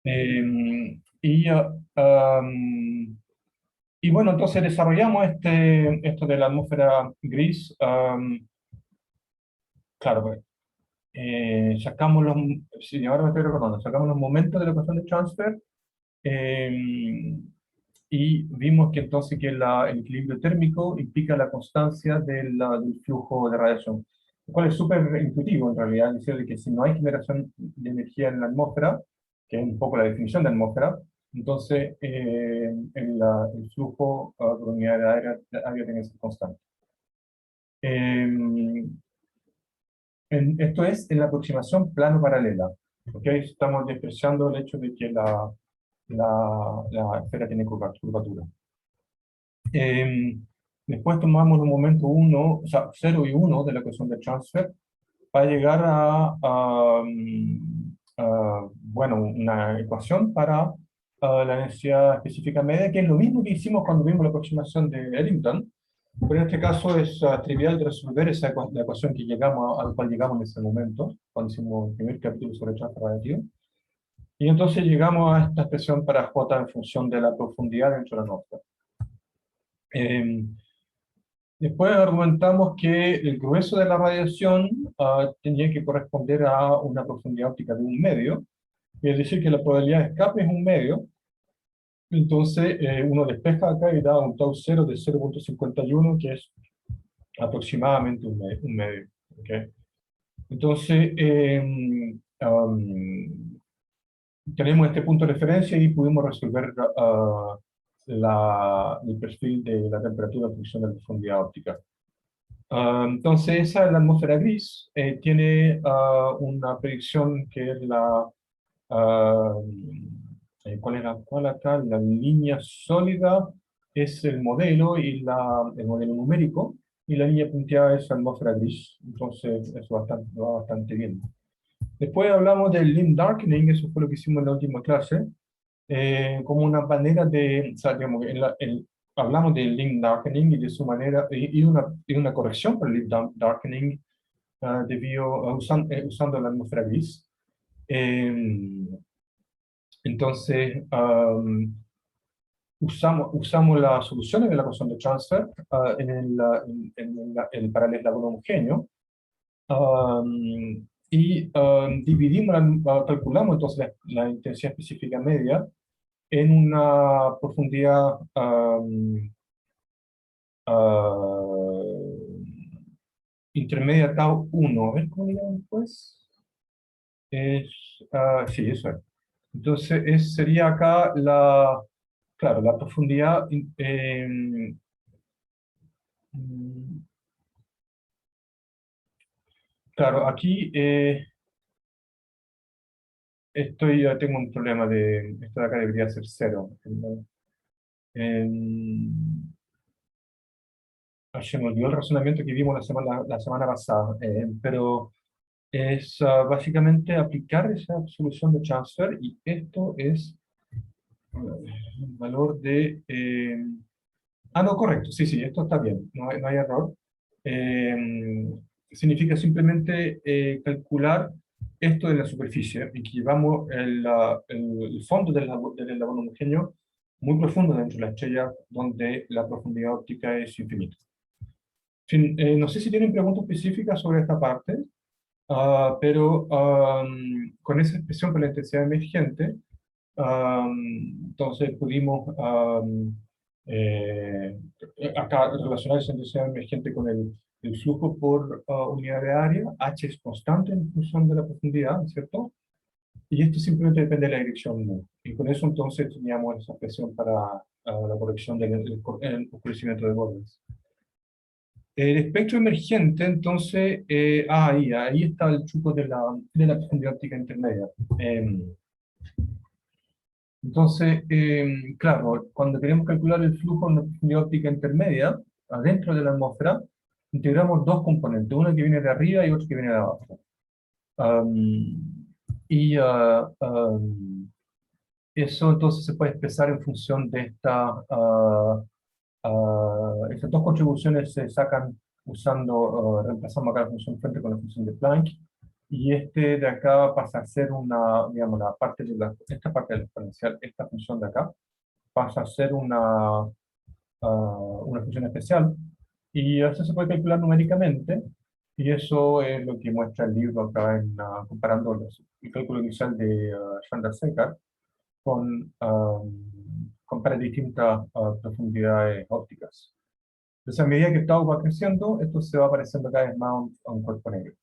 Y, y bueno, entonces desarrollamos esto de la atmósfera gris. Claro, pues, sacamos los, sí, ahora me estoy recordando, sacamos los momentos de la ecuación de transfer. eh, y vimos que entonces que el equilibrio térmico implica la constancia del flujo de radiación, lo cual es súper intuitivo en realidad, es decir, de que si no hay generación de energía en la atmósfera, que es un poco la definición de atmósfera, entonces el flujo por unidad de área tiene que ser constante. Eh, Esto es en la aproximación plano-paralela. ¿Ok? Estamos despreciando el hecho de que la esfera tiene curvatura. Eh, Después tomamos un momento uno, o sea, 0 y 1 de la ecuación de transfer para llegar bueno, una ecuación para la densidad específica media, que es lo mismo que hicimos cuando vimos la aproximación de Eddington, pero en este caso es trivial de resolver la ecuación que al cual llegamos en ese momento, cuando hicimos el primer capítulo sobre transfer radiativo. Y entonces llegamos a esta expresión para J en función de la profundidad dentro de la nota. Después argumentamos que el grueso de la radiación tenía que corresponder a una profundidad óptica de un medio, es decir, que la probabilidad de escape es un medio. Entonces uno despeja acá y da un tau cero de 0,51, que es aproximadamente un medio. ¿Okay? Entonces tenemos este punto de referencia y pudimos resolver el perfil de la temperatura en función de la profundidad óptica. Entonces, esa es la atmósfera gris. Tiene una predicción que es ah, ¿cuál es la cual acá? La línea sólida es el modelo y el modelo numérico, y la línea punteada es la atmósfera gris. Entonces, eso va bastante bien. Después hablamos del limb darkening, eso fue lo que hicimos en la última clase, como una manera de, o sea, digamos, hablamos del link darkening y de su manera, y una corrección para el link darkening usando la atmósfera gris. Eh, entonces, usamos las soluciones de la ecuación de transfer en el paralelismo homogéneo. Dividimos, calculamos entonces la intensidad específica media en una profundidad intermedia tau 1. A ver cómo le llaman después. Sí, eso es. Entonces, sería acá claro, la profundidad. Mm, claro, aquí tengo un problema esto de acá debería ser cero. Em, Se me olvidó el razonamiento que vimos la semana pasada, pero es básicamente aplicar esa solución de transfer, y esto es el valor de... no, correcto, sí, sí, esto está bien, no hay error. Eh, Significa simplemente calcular esto de la superficie y que llevamos el fondo del eslabón homogéneo muy profundo dentro de la estrella, donde la profundidad óptica es infinita. No sé si tienen preguntas específicas sobre esta parte. Pero con esa expresión para la intensidad emergente, entonces pudimos eh, acá relacionar esa intensidad emergente con el flujo por unidad de área. H es constante en función de la profundidad, ¿cierto? Y esto simplemente depende de la dirección mu. Y con eso entonces teníamos esa expresión para la corrección del oscurecimiento de bordes. El espectro emergente, entonces, ahí está el truco de la profundidad óptica intermedia. Entonces, claro, cuando queremos calcular el flujo en la profundidad óptica intermedia, adentro de la atmósfera, integramos dos componentes, uno que viene de arriba y otro que viene de abajo. Um, y eso entonces se puede expresar en función de estas dos contribuciones se sacan reemplazando acá la función fuente con la función de Planck, y este de acá pasa a ser una, digamos, esta parte del exponencial, esta función de acá, pasa a ser una función especial, y eso se puede calcular numéricamente, y eso es lo que muestra el libro acá comparando el cálculo inicial de Chandrasekhar con distintas profundidades ópticas. Entonces, a medida que el tau va creciendo, esto se va pareciendo cada vez más a un cuerpo negro.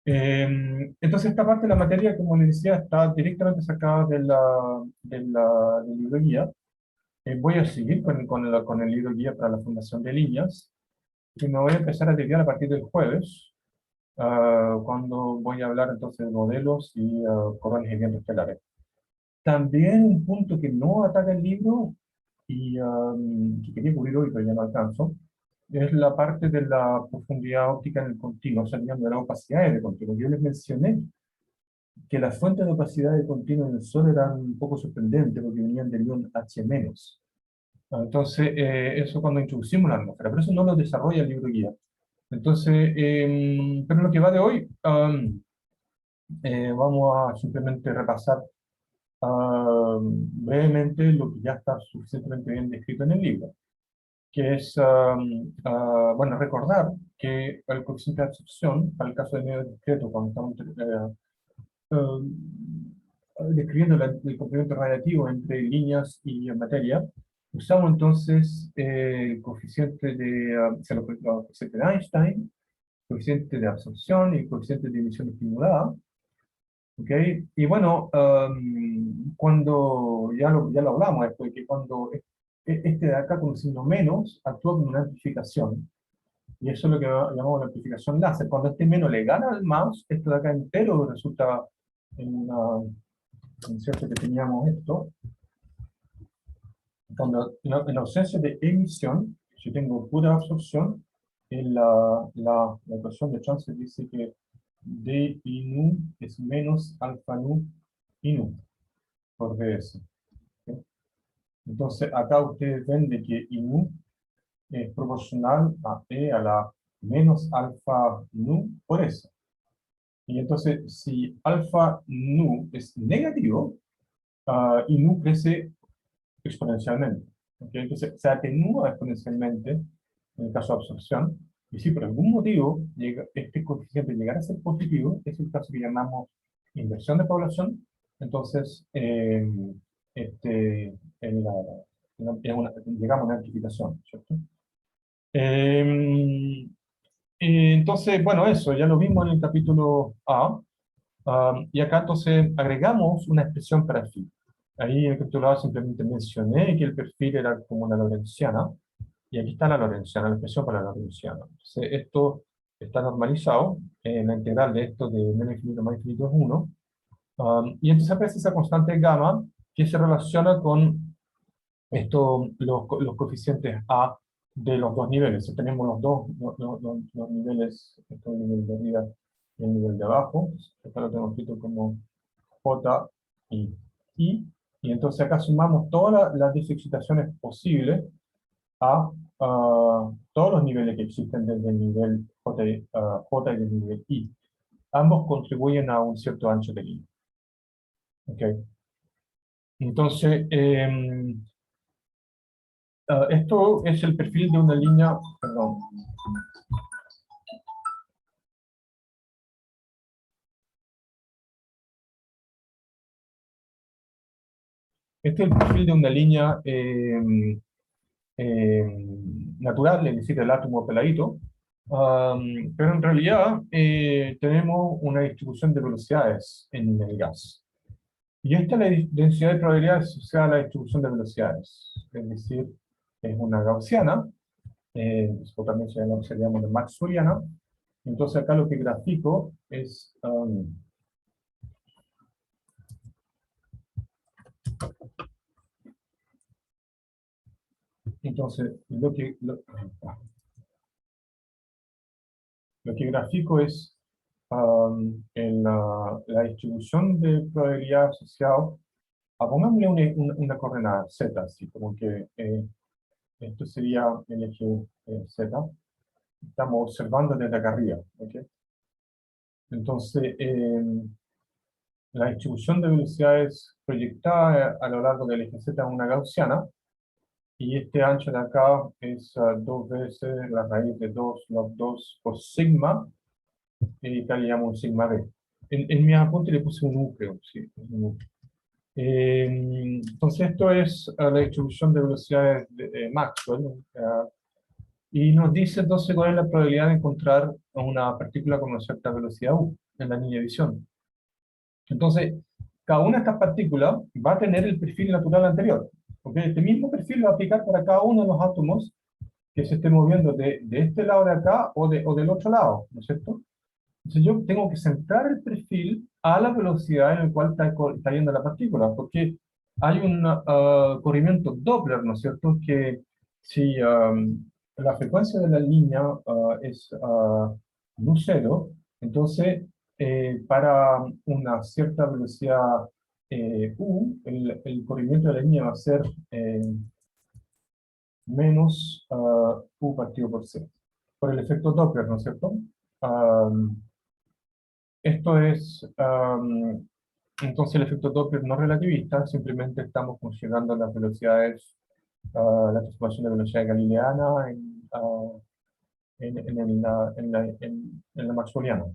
Entonces, esta parte de la materia, como les decía, está directamente sacada del libro guía. Voy a seguir con el libro guía para la formación de líneas, y me voy a empezar a dedicar a partir del jueves, cuando voy a hablar entonces de modelos y coronas y vientos estelares. También un punto que no ataca el libro y que quería cubrir hoy, pero ya no alcanzo, es la parte de la profundidad óptica en el continuo, o sea, digamos, de la opacidad de continuo. Yo les mencioné que las fuentes de opacidad de continuo en el Sol eran un poco sorprendentes porque venían del ion H-. Entonces, eso cuando introducimos la atmósfera, pero eso no lo desarrolla el libro guía. Entonces, pero en lo que va de hoy, vamos a simplemente repasar brevemente lo que ya está suficientemente bien descrito en el libro, que es, bueno, recordar que el coeficiente de absorción, para el caso de medio discreto, cuando estamos describiendo el complemento radiativo entre líneas y materia, usamos entonces el coeficiente o sea, los coeficientes de Einstein, coeficiente de absorción y el coeficiente de emisión estimulada. ¿Okay? Y bueno, cuando ya lo hablamos después, que cuando este de acá con un signo menos actúa como una amplificación, y eso es lo que llamamos la amplificación láser. Cuando este menos le gana al más, esto de acá entero resulta en una, cierto que teníamos esto, cuando en ausencia de emisión, si tengo pura absorción, en la ecuación de Chance dice que d I nu es menos alfa nu I nu por ds. ¿Ok? Entonces, acá ustedes ven de que I nu es proporcional a E a la menos alfa nu por S. Y entonces, si alfa nu es negativo, I nu crece exponencialmente. ¿Okay? Entonces, se atenúa exponencialmente en el caso de absorción. Y si por algún motivo este coeficiente llegara a ser positivo, es el caso que llamamos inversión de población. Entonces, este, en llegamos a una amplificación, ¿cierto? Entonces, bueno, eso ya lo vimos en el capítulo A. Y acá entonces agregamos una expresión para el fin. Ahí en el capítulo A simplemente mencioné que el perfil era como una lorentziana, y aquí está la lorentziana, la expresión para la lorentziana. Entonces, esto está normalizado, la integral de esto de menos infinito más infinito es 1, y entonces aparece esa constante gamma que se relaciona con los coeficientes A de los dos niveles. Si tenemos los niveles, este es el nivel de arriba y el nivel de abajo, acá lo tengo escrito como J y I, y entonces acá sumamos todas las disexcitaciones posibles a todos los niveles que existen desde el nivel J y el nivel I. Ambos contribuyen a un cierto ancho de línea. ¿Okay? Entonces, esto es el perfil de una línea, perdón. Este es el perfil de una línea natural, es decir, el átomo peladito, pero en realidad tenemos una distribución de velocidades en el gas. Y esta es la densidad de probabilidades asociada a la distribución de velocidades, es decir, es una gaussiana, o también se llama una maxwelliana. Entonces acá lo que grafico es, entonces lo que grafico es en la distribución de probabilidad asociada a, pongámosle una coordenada z, así como que esto sería el eje z. Estamos observando desde acá arriba. ¿Okay? Entonces, la distribución de velocidades proyectada a lo largo del eje Z es una gaussiana, y este ancho de acá es 2 veces la raíz de 2 log 2 por sigma, y acá le llamo un sigma b. En mi apunte le puse un u, creo, sí, un u. Entonces esto es la distribución de velocidades de Maxwell, y nos dice entonces cuál es la probabilidad de encontrar una partícula con una cierta velocidad u en la línea de visión. Entonces, cada una de estas partículas va a tener el perfil natural anterior, porque este mismo perfil va a aplicar para cada uno de los átomos que se esté moviendo de este lado de acá o del otro lado, ¿no es cierto? Entonces yo tengo que centrar el perfil a la velocidad en la cual está yendo la partícula, porque hay un corrimiento Doppler, ¿no es cierto? Que si la frecuencia de la línea es nu cero, entonces para una cierta velocidad u, el corrimiento de la línea va a ser menos u partido por c, por el efecto Doppler, ¿no es cierto? Um, Esto es, entonces el efecto Doppler no relativista, simplemente estamos considerando las velocidades, la transformación de velocidad galileana en la maxwelliana.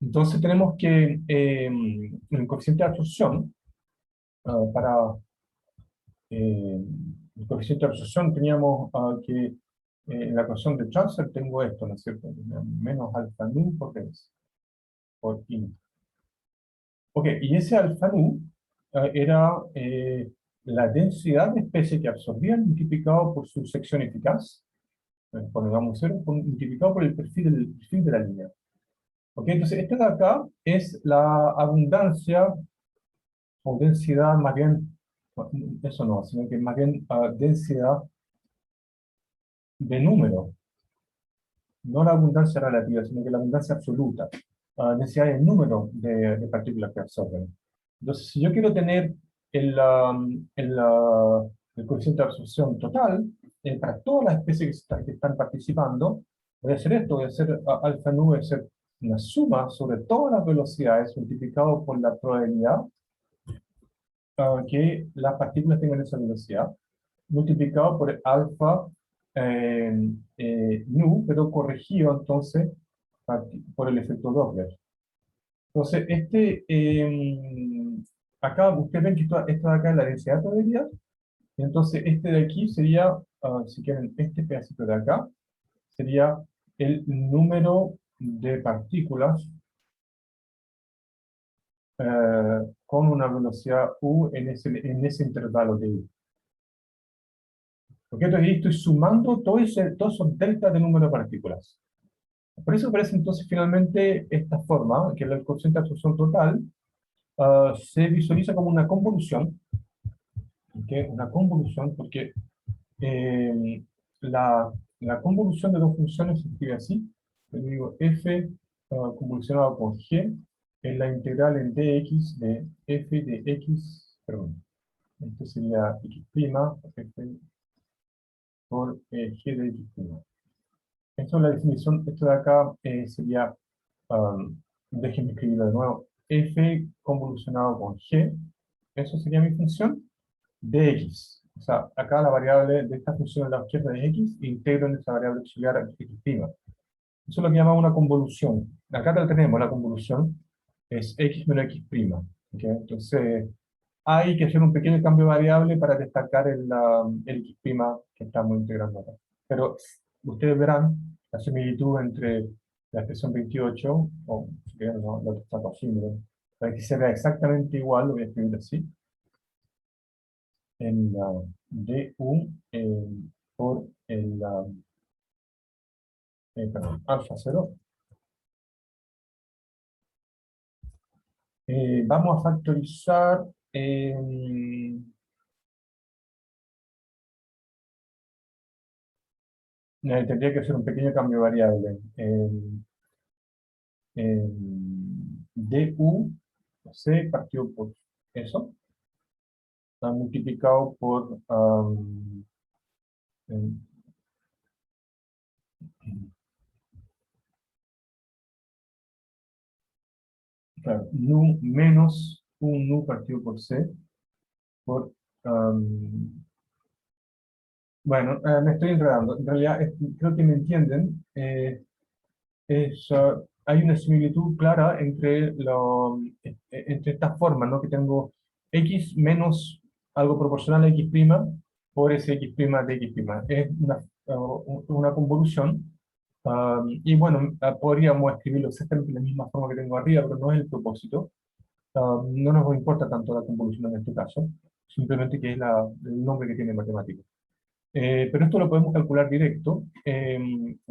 Entonces tenemos que el coeficiente de absorción, para el coeficiente de absorción teníamos que en la ecuación de transfer tengo esto, ¿no es cierto? Menos alfa nu por x, por i. Ok, y ese alfa nu era la densidad de especie que absorbían multiplicado por su sección eficaz, pongamos 0, multiplicado por el perfil de la línea. Ok, entonces este de acá es la abundancia o densidad, más bien, eso no, sino que más bien densidad de número, no la abundancia relativa, sino que la abundancia absoluta, densidad de número de partículas que absorben. Entonces, si yo quiero tener el coeficiente de absorción total para todas las especies que están participando, voy a hacer esto, voy a hacer alfa nu, voy a hacer una suma sobre todas las velocidades multiplicado por la probabilidad que las partículas tengan esa velocidad, multiplicado por alfa nu, pero corregido entonces por el efecto Doppler. Entonces, acá ustedes ven que esto de acá es la densidad de probabilidad, y entonces este de aquí sería, si quieren, este pedacito de acá, sería el número de partículas con una velocidad u en ese intervalo de u. Porque entonces estoy sumando todos esos deltas de número de partículas. Por eso aparece entonces finalmente esta forma, que es el coeficiente de absorción total, se visualiza como una convolución, ¿okay? Una convolución porque eh, la, la convolución de dos funciones se escribe así. Yo digo f convolucionado con g es la integral en dx de f de x, perdón, esto sería x' f por g de x'. Esto es la definición, esto de acá sería, déjenme escribirlo de nuevo, f convolucionado con g, eso sería mi función, de x. O sea, acá la variable de esta función a la izquierda es x, e integro en esa variable auxiliar x'. Eso es lo que llamamos una convolución. Acá la tenemos, la convolución es x menos x'. ¿Okay? Entonces, hay que hacer un pequeño cambio de variable para destacar el x' que estamos integrando acá. Pero ustedes verán la similitud entre la expresión 28, o si quieren, no, la otra está posible, para que se vea exactamente igual, lo voy a escribir así, en la du por perdón, alfa 0. Vamos a factorizar. Tendría que hacer un pequeño cambio de variable. Du, c partido por eso, está multiplicado por em, claro, nu menos un nu partido por c, por, bueno, me estoy enredando. En realidad, creo que me entienden. Hay una similitud clara entre estas formas, ¿no? Que tengo x menos algo proporcional a x' por ese x' de x'. Es una convolución. Y bueno, podríamos escribirlo exactamente de la misma forma que tengo arriba, pero no es el propósito. No nos importa tanto la convolución en este caso, simplemente que es el nombre que tiene en matemática. Pero esto lo podemos calcular directo.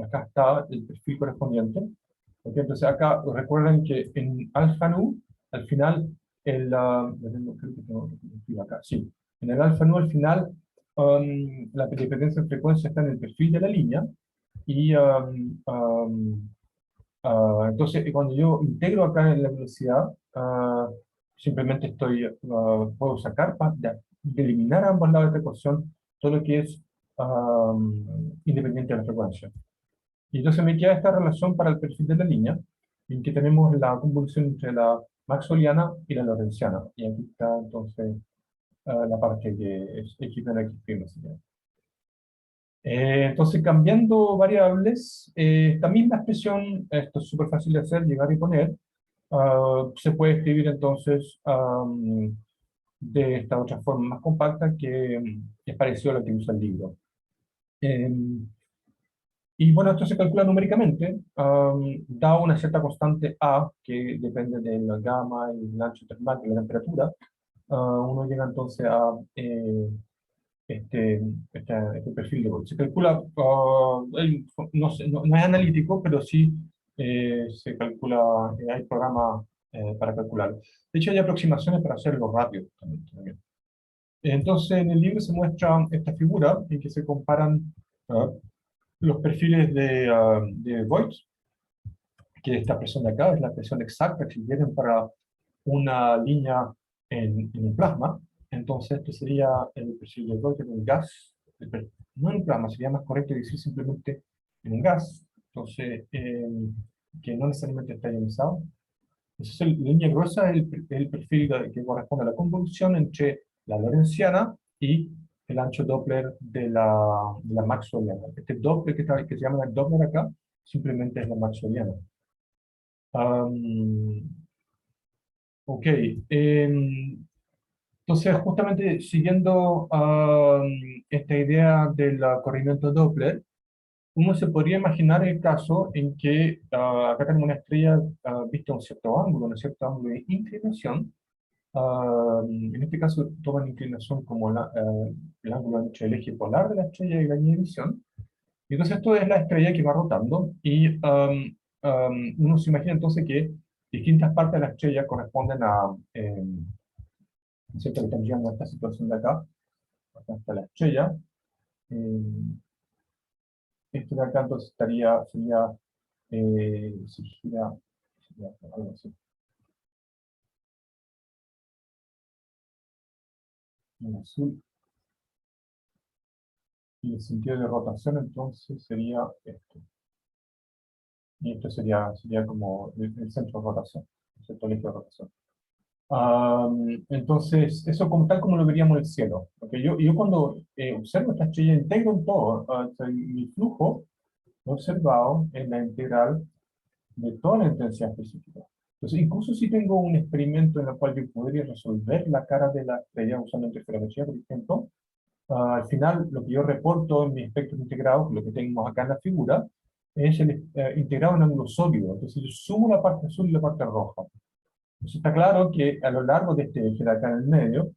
Acá está el perfil correspondiente. ¿Ok? Entonces acá recuerden que en alfa nu, al final, creo que tengo que escribir acá, sí. En el alfa nu, al final, la dependencia de frecuencia está en el perfil de la línea. Y entonces, cuando yo integro acá en la velocidad, simplemente puedo sacar, de eliminar a ambos lados de esta ecuación todo lo que es independiente de la frecuencia. Y entonces me queda esta relación para el perfil de la línea, en que tenemos la convolución entre la maxwelliana y la lorentziana. Y aquí está entonces la parte que es x menos x'. Entonces, cambiando variables, esta misma expresión, esto es súper fácil de hacer, llegar y poner, se puede escribir entonces de esta otra forma más compacta que es parecido a lo que usa el libro. Y bueno, esto se calcula numéricamente, da una cierta constante A, que depende del gamma y el ancho termal, de la temperatura. Uno llega entonces a este, este perfil de Voigt. Se calcula, no es analítico, pero sí se calcula, hay programas para calcularlo. De hecho, hay aproximaciones para hacerlo rápido también. Entonces, en el libro se muestra esta figura en que se comparan los perfiles de Voigt, que esta presión de acá es la presión exacta que quieren para una línea en un plasma. Entonces, este sería el perfil de Voigt en un gas, no en un plasma, sería más correcto decir simplemente en un gas, entonces, que no necesariamente está ionizado. Entonces, la línea gruesa es el perfil que corresponde a la convolución entre la lorentziana y el ancho Doppler de la maxwelliana. Este Doppler que se llama el Doppler acá, simplemente es la maxwelliana. Ok. Entonces, justamente siguiendo esta idea del corrimiento Doppler, uno se podría imaginar el caso en que acá tenemos una estrella vista a un cierto ángulo, un cierto ángulo de inclinación. En este caso toman inclinación como el ángulo entre el eje polar de la estrella y la línea de visión. Y entonces esto es la estrella que va rotando y uno se imagina entonces que distintas partes de la estrella corresponden a, ¿cierto? Que estamos llegando a esta situación de acá, acá está la estrella. Esto de acá entonces sería algo así. En azul. Y el sentido de rotación entonces sería esto. Y esto sería como el centro de rotación, el centro eje de rotación. Entonces, eso tal como lo veríamos en el cielo. Porque yo cuando observo esta estrella integro en todo. Mi flujo lo he observado en la integral de toda la intensidad específica. Entonces, incluso si tengo un experimento en el cual yo podría resolver la cara de la estrella usando interferometría, por ejemplo, al final lo que yo reporto en mi espectro integrado, lo que tenemos acá en la figura, es el integrado en ángulo sólido. Entonces yo sumo la parte azul y la parte roja. Entonces está claro que a lo largo de este eje de acá en el medio,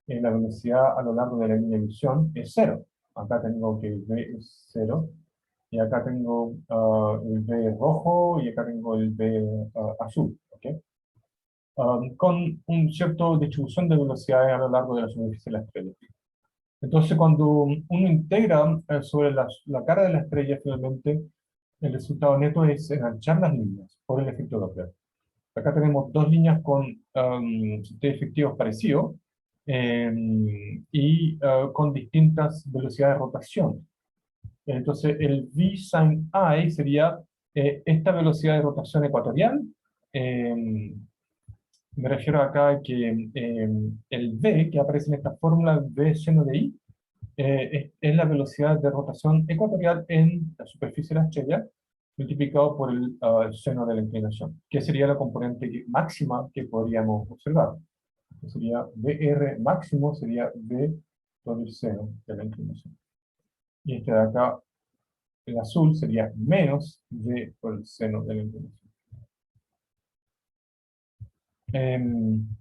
la velocidad a lo largo de la línea de visión es cero. Acá tengo que V es cero, y acá tengo el V rojo, y acá tengo el V azul. ¿Okay? Con un cierto distribución de velocidades a lo largo de la superficie de la estrella. Entonces, cuando uno integra sobre la cara de la estrella, finalmente, el resultado neto es enganchar las líneas por el efecto Doppler. Acá tenemos dos líneas con efectivos parecidos y con distintas velocidades de rotación. Entonces, el V sin I sería esta velocidad de rotación ecuatorial, Me refiero acá a que el V que aparece en esta fórmula, V seno de I, es la velocidad de rotación ecuatorial en la superficie de la estrella, multiplicado por el seno de la inclinación, que sería la componente máxima que podríamos observar. Que sería VR máximo, sería V por el seno de la inclinación. Y este de acá, el azul, sería menos V por el seno de la inclinación.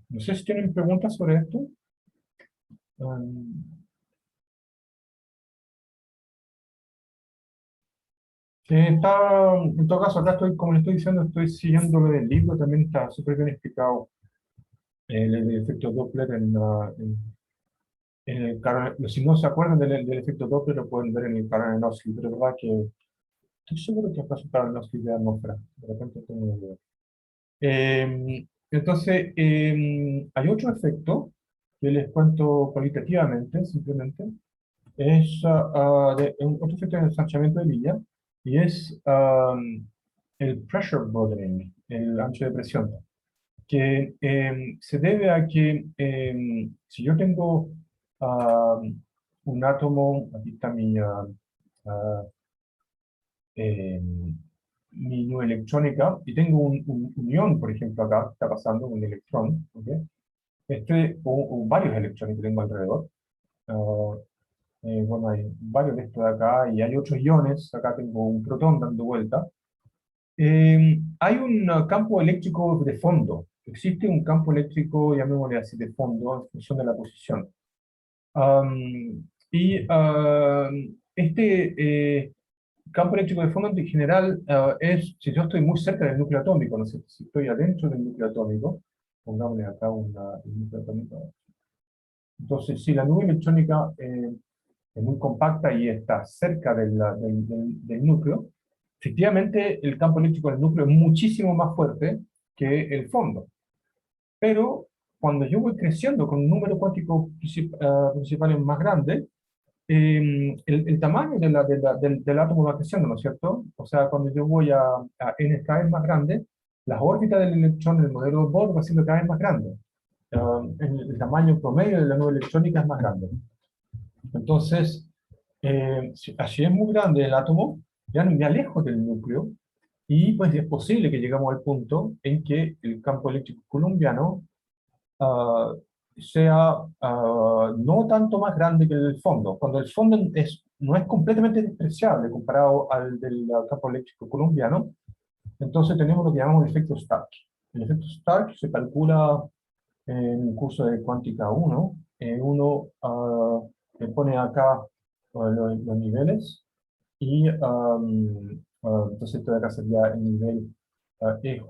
No sé si tienen preguntas sobre esto. Em, en todo caso, acá estoy, como le estoy diciendo, estoy siguiendo lo del libro, también está súper bien explicado el efecto Doppler en el si no se acuerdan del efecto Doppler, lo pueden ver en el Aronofsky, pero es verdad que estoy seguro que es para Aronofsky de atmósfera, de repente tengo una duda. Entonces, hay otro efecto que les cuento cualitativamente, simplemente, es otro efecto de ensanchamiento de Lilla, y es el pressure broadening, el ancho de presión, que se debe a que si yo tengo un átomo, aquí está ah, em, mi nube electrónica, y tengo un ion, por ejemplo, acá está pasando un electrón, ¿ok? O varios electrones que tengo alrededor. ah, bueno, hay varios de estos de acá, y hay otros iones, acá tengo un protón dando vuelta. Hay un campo eléctrico de fondo. Existe un campo eléctrico, llamémosle así, de fondo, en función de la posición. Este campo eléctrico de fondo en general es, si yo estoy muy cerca del núcleo atómico, no sé, si estoy adentro del núcleo atómico, pongámosle acá un núcleo atómico. Entonces, si la nube electrónica es muy compacta y está cerca del núcleo, efectivamente el campo eléctrico del núcleo es muchísimo más fuerte que el fondo. Pero cuando yo voy creciendo con un número cuántico principal más grande, el tamaño del átomo va creciendo, ¿no es cierto? O sea, cuando yo voy a n cada vez más grande, las órbitas del electrón en el modelo de Bohr va siendo cada vez más grande. El tamaño promedio de la nube electrónica es más grande. Entonces, así es muy grande el átomo, ya me alejo del núcleo, y pues es posible que llegamos al punto en que el campo eléctrico coulombiano ah, sea no tanto más grande que el fondo, cuando el fondo no es completamente despreciable comparado al del campo eléctrico colombiano. Entonces tenemos lo que llamamos el efecto Stark. El efecto Stark se calcula en el curso de cuántica 1. Uno le pone acá los niveles, y entonces esto de acá sería el nivel EJ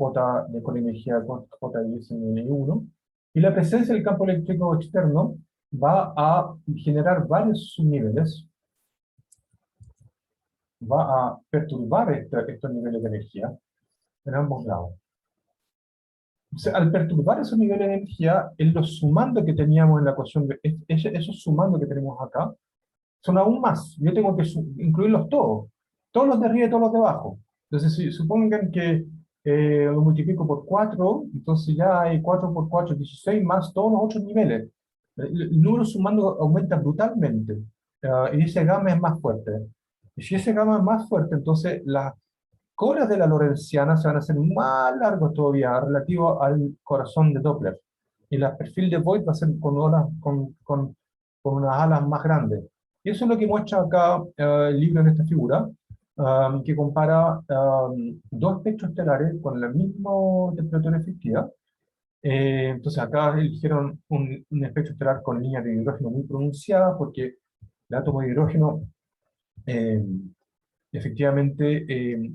con energía J10 en N1. Y la presencia del campo eléctrico externo va a generar varios subniveles, va a perturbar estos niveles de energía en ambos lados. Entonces, al perturbar esos niveles de energía, los sumandos que teníamos en la ecuación, esos sumandos que tenemos acá, son aún más. Yo tengo que incluirlos todos los de arriba y todos los de abajo. Entonces, si supongan que lo multiplico por 4, entonces ya hay 4 por 4, 16, más todos los otros niveles. El número sumando aumenta brutalmente, y ese gamma es más fuerte. Y si ese gamma es más fuerte, entonces las colas de la lorentziana se van a hacer más largos todavía, relativo al corazón de Doppler. Y el perfil de Voigt va a ser con unas alas más grandes. Y eso es lo que muestra acá el libro en esta figura, que compara dos espectros estelares con la misma temperatura efectiva. Entonces acá eligieron un espectro estelar con líneas de hidrógeno muy pronunciadas, porque el átomo de hidrógeno eh, efectivamente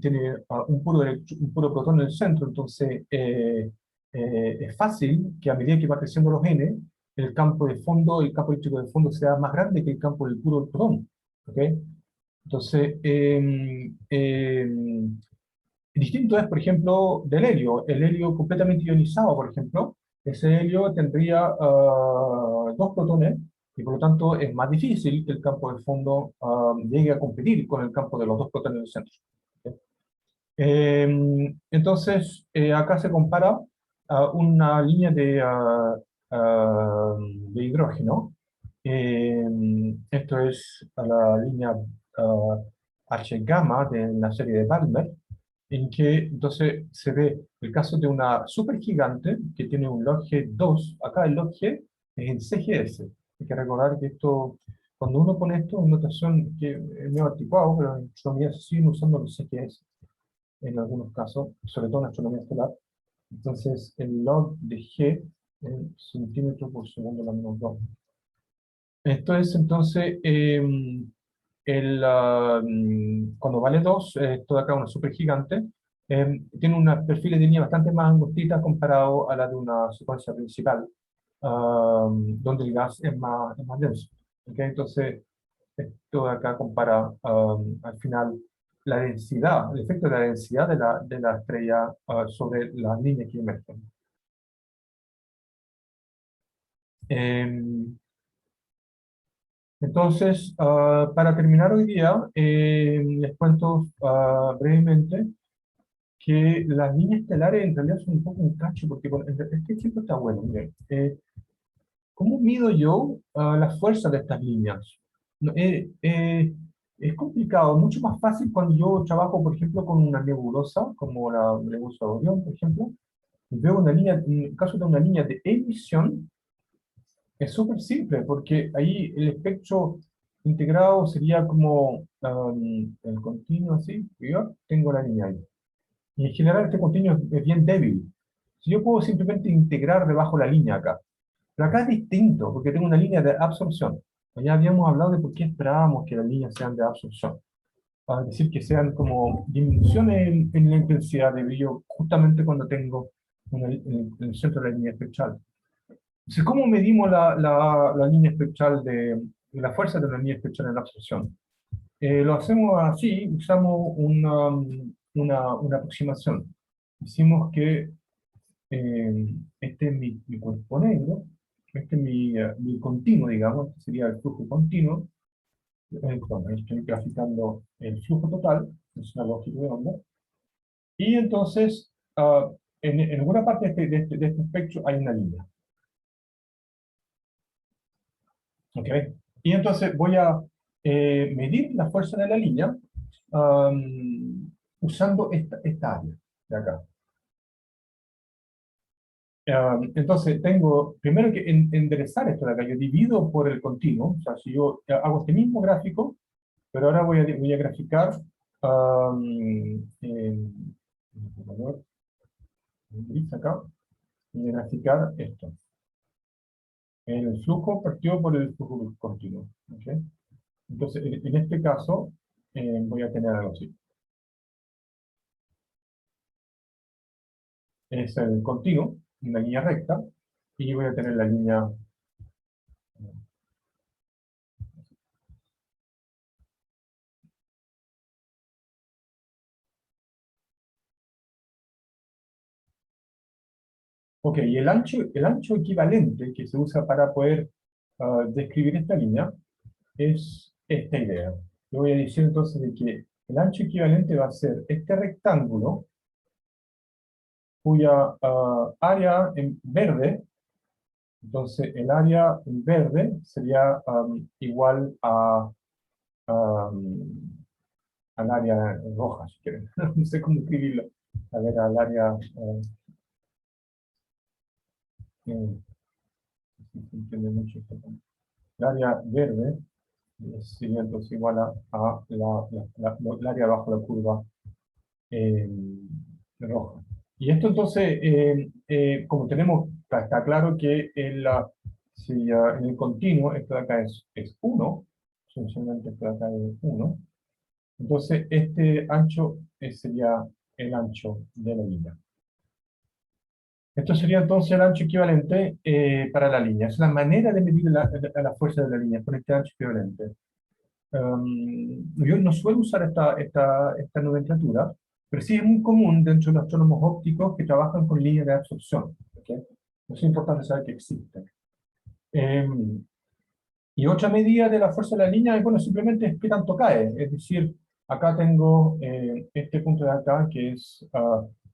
tiene un puro protón en el centro. Entonces es fácil que a medida que va creciendo los n, el campo de fondo, el campo eléctrico de fondo sea más grande que el campo del puro protón. ¿Ok? Entonces, distinto es, por ejemplo, del helio. El helio completamente ionizado, por ejemplo, ese helio tendría dos protones, y por lo tanto es más difícil que el campo de fondo llegue a competir con el campo de los dos protones del centro. ¿Ok? Entonces, acá se compara una línea de hidrógeno. Esto es la línea ah, H gamma de la serie de Balmer, en que entonces se ve el caso de una supergigante que tiene un log G2. Acá el log G es en CGS. Hay que recordar que esto, cuando uno pone esto en notación, que es medio anticuado, pero en astronomía se siguen usando los CGS en algunos casos, sobre todo en astronomía estelar. Entonces, el log de G en centímetros por segundo la menos 2. Esto es entonces, cuando vale 2, esto de acá una supergigante, tiene un perfil de línea bastante más angostita comparado a la de una secuencia principal, donde el gas es más denso. ¿Ok? Entonces, esto de acá compara al final la densidad, el efecto de la densidad de la estrella sobre las líneas que emergen. Em, Entonces, para terminar hoy día, les cuento brevemente que las líneas estelares en realidad son un poco un cacho, porque este chico está bueno. Miren, ¿cómo mido yo la fuerza de estas líneas? No, es complicado, mucho más fácil cuando yo trabajo, por ejemplo, con una nebulosa, como la nebulosa de Orión, por ejemplo, y veo una línea, en el caso de una línea de emisión, es súper simple, porque ahí el espectro integrado sería como el continuo así, y yo tengo la línea ahí. Y en general este continuo es bien débil. Si yo puedo simplemente integrar debajo la línea acá. Pero acá es distinto, porque tengo una línea de absorción. Ya habíamos hablado de por qué esperábamos que las líneas sean de absorción. Es decir, que sean como disminuciones en la intensidad de brillo, justamente cuando tengo en el centro de la línea espectral. Entonces, ¿cómo medimos la línea espectral de la fuerza de la línea espectral en la absorción? Lo hacemos así, usamos una aproximación. Decimos que este es mi cuerpo negro, este es mi continuo, digamos, este sería el flujo continuo. Bueno, estoy graficando el flujo total, es una longitud de onda. Y entonces, en alguna parte de este espectro hay una línea. ¿Ok? Y entonces voy a medir la fuerza de la línea usando esta área de acá. Entonces tengo primero que enderezar esto de acá. Yo divido por el continuo. O sea, si yo hago este mismo gráfico, pero ahora voy a graficar por favor, un gris acá, voy a graficar esto. El flujo partió por el flujo continuo. ¿Ok? Entonces, en este caso, voy a tener algo así. Es el continuo, una línea recta, y voy a tener la línea. Ok, y el ancho equivalente que se usa para poder describir esta línea es esta idea. Yo voy a decir entonces de que el ancho equivalente va a ser este rectángulo cuya área en verde, entonces el área en verde sería igual um, al área roja, si quieren. No sé cómo escribirlo. A ver, al área... eh, si se entiende mucho esto. El área verde sería entonces igual a el área bajo la curva eh, roja. Y esto entonces, como tenemos, está claro que si, en el continuo esto de acá es 1, esencialmente esto de acá es 1, entonces este ancho sería el ancho de la línea. Esto sería entonces el ancho equivalente para la línea. Es la manera de medir la fuerza de la línea con este ancho equivalente. Yo no suelo usar esta nomenclatura, pero sí es muy común dentro de los astrónomos ópticos que trabajan con líneas de absorción. ¿Okay? Es importante saber que existen. Y otra medida de la fuerza de la línea es, bueno, simplemente es qué tanto cae. Es decir, acá tengo este punto de acá, que es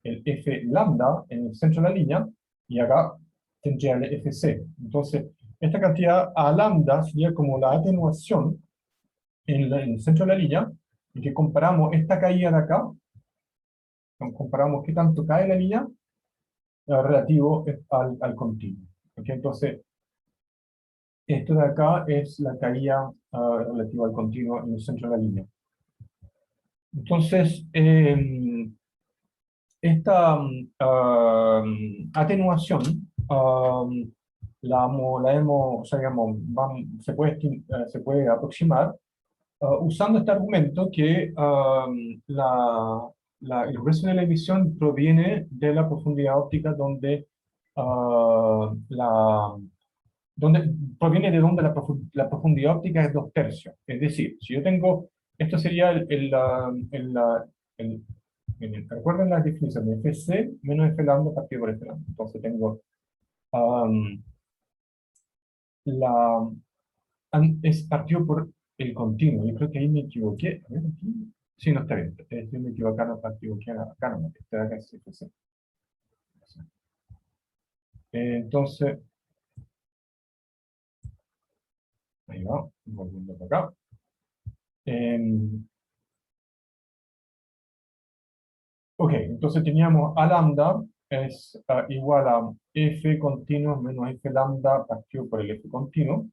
el F lambda en el centro de la línea, y acá tendría el FC. Entonces, esta cantidad a lambda sería como la atenuación en el centro de la línea, y que comparamos esta caída de acá, comparamos qué tanto cae la línea relativo al continuo. ¿Ok? Entonces, esto de acá es la caída relativa al continuo en el centro de la línea. Entonces, esta atenuación la hemos, o sea, digamos, se puede aproximar usando este argumento que el grueso de la emisión proviene de la profundidad óptica ah, la, donde proviene de donde la profundidad óptica es 2/3. Es decir, si yo tengo, esto sería recuerden la definición de Fc menos F lambda partido por F lambda. Entonces tengo um, la, es partido por el continuo. Yo creo que ahí me equivoqué. A ver, aquí. Sí, no está bien. Yo me equivoqué acá, no partido acá, no, este de acá es Fc. Entonces, ahí va, volviendo para acá. Em, Ok, entonces teníamos a lambda es igual a f continuo menos f lambda partido por el f continuo.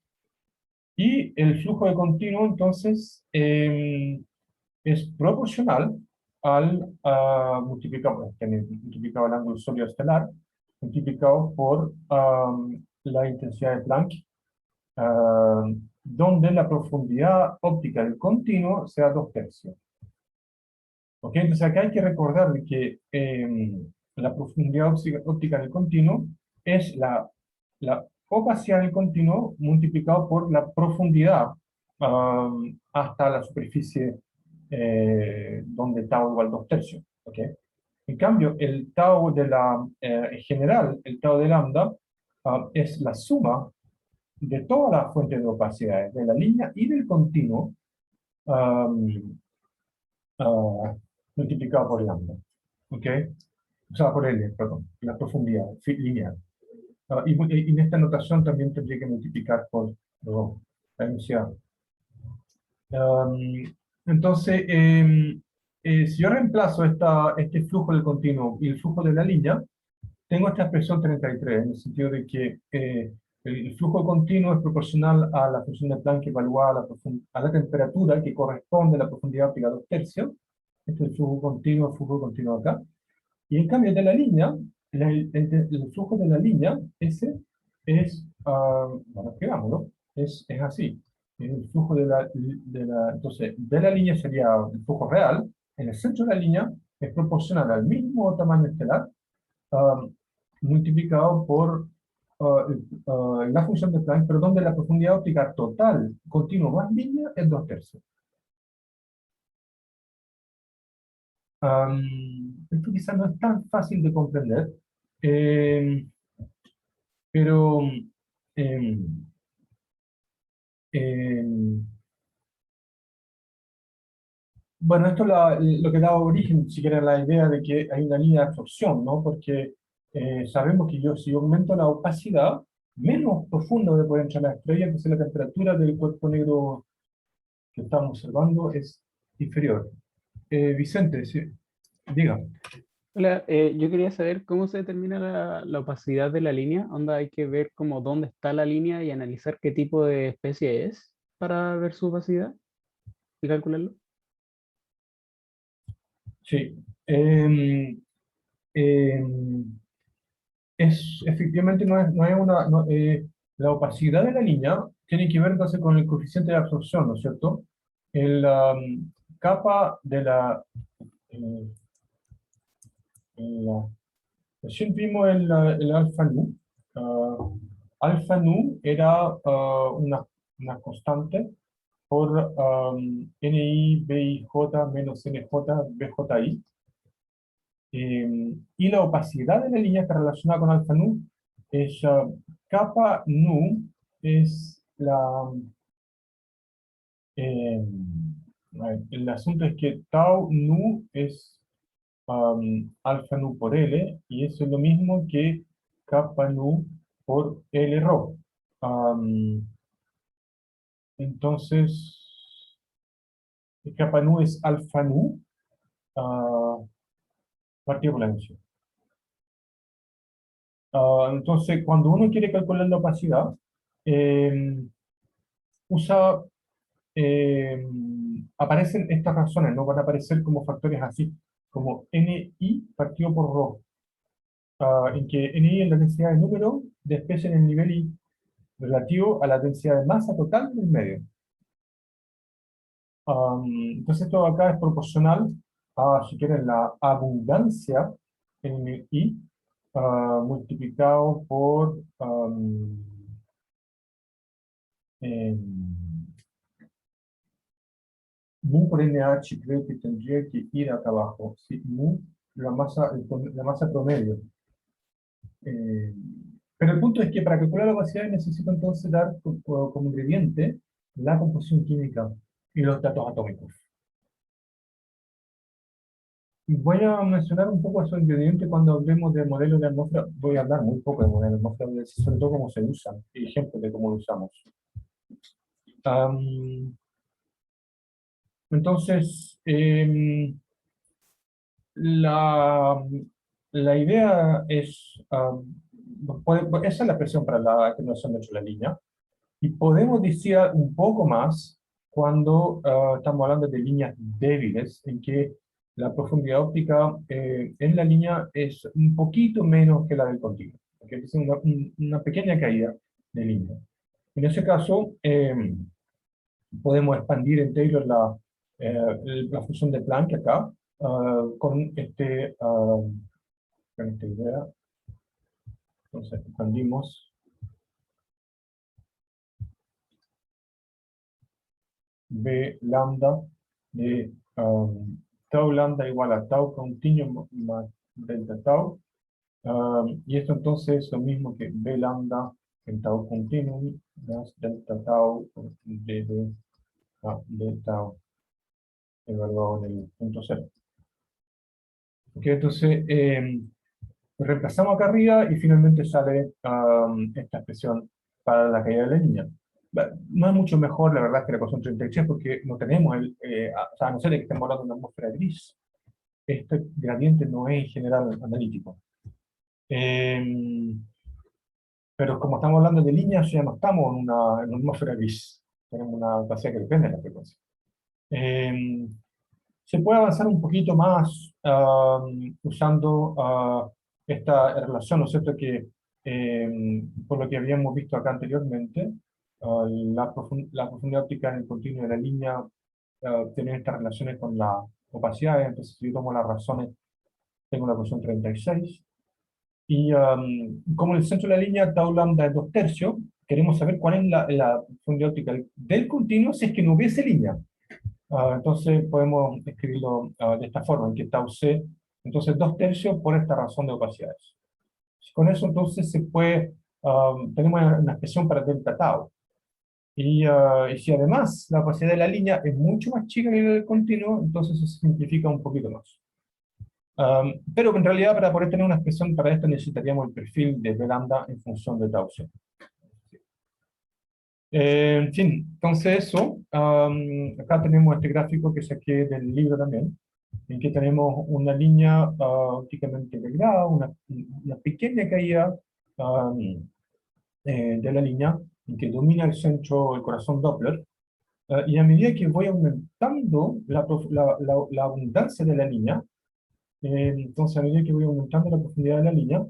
Y el flujo de continuo, entonces, es proporcional al multiplicado el ángulo sólido estelar, multiplicado por la intensidad de Planck, donde la profundidad óptica del continuo sea 2/3. ¿Ok? Entonces acá hay que recordar de que la profundidad óptica del continuo es la opacidad del continuo multiplicado por la profundidad hasta la superficie donde tau igual 2/3. ¿Ok? En cambio, el tau en general, el tau de lambda, es la suma de todas las fuentes de opacidades, de la línea y del continuo, ah, multiplicado por lambda. ¿Ok? O sea, por L, perdón, la profundidad lineal. Y en esta notación también tendría que multiplicar por la densidad. Um, entonces, si yo reemplazo este flujo del continuo y el flujo de la línea, tengo esta expresión 33, en el sentido de que el flujo continuo es proporcional a la función de Planck evaluada a la temperatura que corresponde a la profundidad óptica 2/3. Este es el flujo continuo acá. Y en cambio de la línea, el flujo de la línea, ese es, bueno, escribámoslo, es así. El flujo entonces, de la línea sería el flujo real. En el centro de la línea es proporcional al mismo tamaño estelar, ah, multiplicado por la función de Planck, pero donde la profundidad óptica total, continuo más línea, es 2/3. Esto quizás no es tan fácil de comprender, eh, pero eh, eh, bueno, esto lo que da origen, si quieren, a la idea de que hay una línea de absorción, ¿no? Porque sabemos que si yo aumento la opacidad, menos profundo de poder entrar la estrella, entonces la temperatura del cuerpo negro que estamos observando es inferior. Vicente, sí, diga. Hola, yo quería saber cómo se determina la opacidad de la línea. Onda, hay que ver como dónde está la línea y analizar qué tipo de especie es para ver su opacidad y calcularlo. Sí. Em, efectivamente no es la opacidad de la línea tiene que ver entonces con el coeficiente de absorción, ¿no es cierto? El capa de eh, la- recién vimos el alfa nu. ah, Alfa nu era una constante por NI, BIJ menos NJ, BJI. Y la opacidad de la línea está relacionada con alfa nu es kappa nu es eh, a ver, el asunto es que tau nu es alfa nu por L y eso es lo mismo que kappa nu por L rho. Entonces, kappa nu es alfa nu partido por la emisión. Entonces, cuando uno quiere calcular la opacidad, eh, usa, eh, aparecen estas razones, no van a aparecer como factores así, como Ni partido por Rho, en que Ni es la densidad de número de especies en el nivel I relativo a la densidad de masa total del medio. Entonces esto acá es proporcional a, si quieren, la abundancia en el I multiplicado por mu por NH creo que tendría que ir acá abajo. Sí, mu, la masa promedio. Pero el punto es que para calcular la opacidad necesito entonces dar como ingrediente la composición química y los datos atómicos. Voy a mencionar un poco esos ingredientes cuando hablemos de modelos de atmósfera. Voy a hablar muy poco de modelos de atmósfera, voy a decir sobre todo cómo se usan y ejemplos de cómo lo usamos. Entonces, la, la idea es, esa es la expresión para la atenuación de la línea, y podemos decir un poco más cuando estamos hablando de líneas débiles, en que la profundidad óptica en la línea es un poquito menos que la del continuo, ¿okay? Es una pequeña caída de línea. En ese caso, podemos expandir en Taylor la función de Planck acá, con esta idea. Entonces expandimos B lambda de tau lambda igual a tau continuo más delta tau. Y esto entonces es lo mismo que B lambda en tau continuum más delta tau de tau evaluado en el punto cero. Okay, entonces reemplazamos acá arriba y finalmente sale esta expresión para la caída de la línea. No es mucho mejor, la verdad, que la ecuación 33 porque no tenemos o sea, a no ser que estemos hablando de una atmósfera gris, este gradiente no es en general analítico. Pero como estamos hablando de líneas, ya no estamos en una atmósfera gris, tenemos una opacidad que depende de la frecuencia. Se puede avanzar un poquito más usando esta relación, ¿no es cierto? Que por lo que habíamos visto acá anteriormente, la profundidad óptica en el continuo de la línea tiene estas relaciones con la opacidad. Entonces, si yo tomo las razones, tengo la ecuación 36. Y como el centro de la línea tau lambda es 2/3, queremos saber cuál es la profundidad óptica del continuo si es que no hubiese línea. Entonces podemos escribirlo de esta forma, en que tau c, entonces 2/3 por esta razón de opacidades. Con eso entonces se puede, tenemos una expresión para delta tau. Y si además la opacidad de la línea es mucho más chica que la del continuo, entonces se simplifica un poquito más. Pero en realidad para poder tener una expresión para esto necesitaríamos el perfil de B lambda en función de tau c. En fin, entonces eso, acá tenemos este gráfico que saqué del libro también, en que tenemos una línea ópticamente delgada, una pequeña caída de la línea, en que domina el centro, el corazón Doppler, y a medida que voy aumentando la abundancia de la línea, entonces a medida que voy aumentando la profundidad de la línea,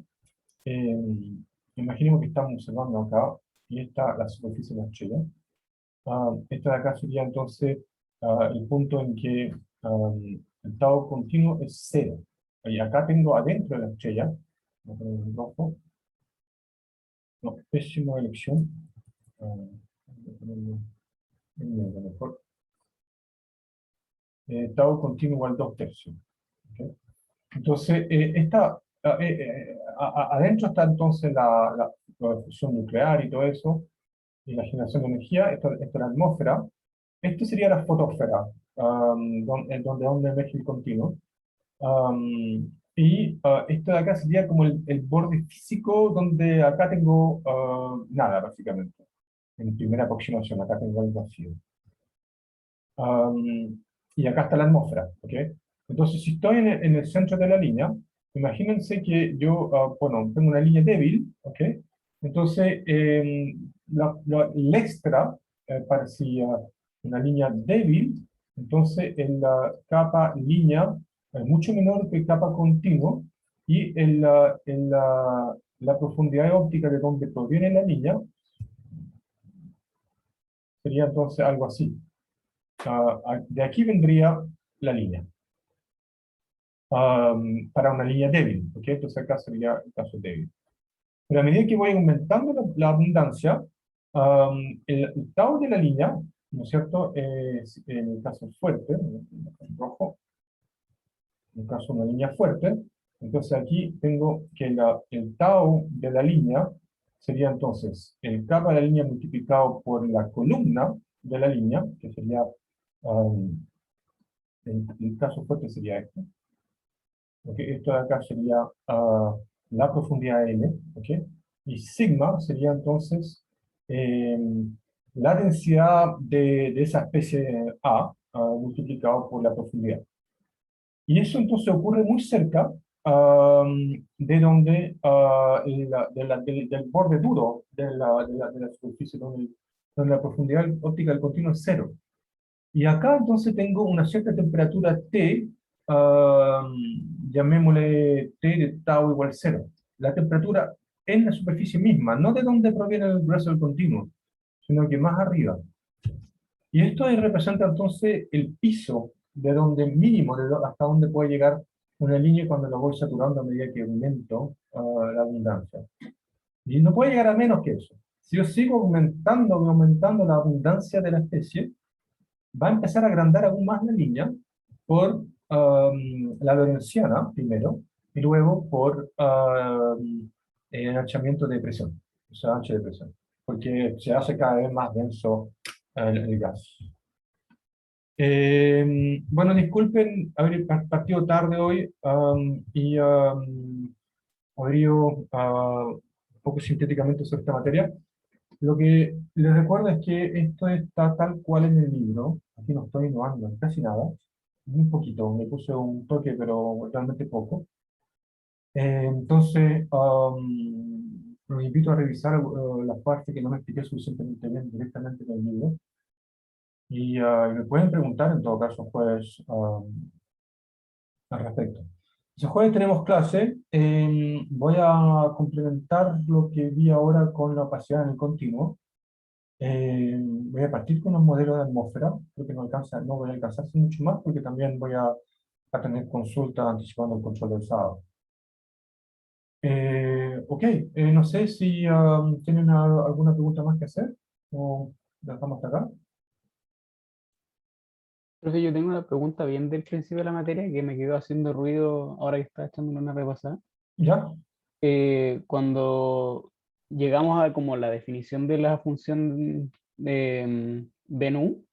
imaginemos que estamos observando acá, y esta la superficie de la estrella. Esta de acá sería entonces el punto en que el tau continuo es 0. Y acá tengo adentro de la estrella, voy a poner en rojo, no, pésima elección, voy a ponerlo en negro mejor. Tau continuo igual 2/3. ¿Okay? Entonces, adentro está entonces la fusión nuclear y todo eso, y la generación de energía. Esto es la atmósfera. Esto sería la fotosfera, donde emerge el continuo. Y esto de acá sería como el borde físico donde acá tengo nada, básicamente. En primera aproximación, acá tengo el vacío. Am, y acá está la atmósfera, ¿ok? Entonces, si estoy en el centro de la línea, imagínense que yo, bueno, tengo una línea débil, ¿ok? Entonces, el extra parecía una línea débil, entonces en la capa línea es mucho menor que capa continuo, y la profundidad óptica de donde proviene la línea sería entonces algo así. De aquí vendría la línea, para una línea débil, ¿ok? Entonces acá sería el caso débil. Pero a medida que voy aumentando la abundancia, el tau de la línea, ¿no es cierto? Es, en el caso fuerte, en rojo, en el caso de una línea fuerte, entonces aquí tengo que el tau de la línea sería entonces el kappa de la línea multiplicado por la columna de la línea, que sería, el caso fuerte sería esto. ¿Okay? Esto de acá sería la profundidad L, ¿okay? Y sigma sería entonces eh, la densidad de esa especie A multiplicado por la profundidad. Y eso entonces ocurre muy cerca de donde, del borde duro de la superficie, donde la profundidad óptica del continuo es cero. Y acá entonces tengo una cierta temperatura T, ah, llamémosle T de tau igual cero. La temperatura en la superficie misma, no de donde proviene el grueso del continuo, sino que más arriba. Y esto ahí representa entonces el piso, de donde mínimo, hasta donde puede llegar una línea cuando lo voy saturando a medida que aumento la abundancia. Y no puede llegar a menos que eso. Si yo sigo aumentando y aumentando la abundancia de la especie, va a empezar a agrandar aún más la línea por la lorentziana primero, y luego por enanchamiento de presión, o sea, ancho de presión, porque se hace cada vez más denso el gas. Bueno, disculpen haber partido tarde hoy y haber ido un poco sintéticamente sobre esta materia. Lo que les recuerdo es que esto está tal cual en el libro. Aquí no estoy innovando en casi nada. Muy poquito, me puse un toque, pero realmente poco. Entonces, los invito a revisar las partes que no me expliqué suficientemente bien directamente en el libro. Y me pueden preguntar en todo caso, pues, al respecto. Si jueves tenemos clase, voy a complementar lo que vi ahora con la opacidad en el continuo. Voy a partir con un modelo de atmósfera, creo que no voy a alcanzar mucho más porque también voy a tener consulta anticipando el control del sábado. Ok, no sé si tienen alguna pregunta más que hacer o la dejamos hasta acá. Profe, yo tengo una pregunta bien del principio de la materia que me quedó haciendo ruido ahora que estaba echando una repasada. ¿Ya? Cuando llegamos a como la definición de la función de Bennu,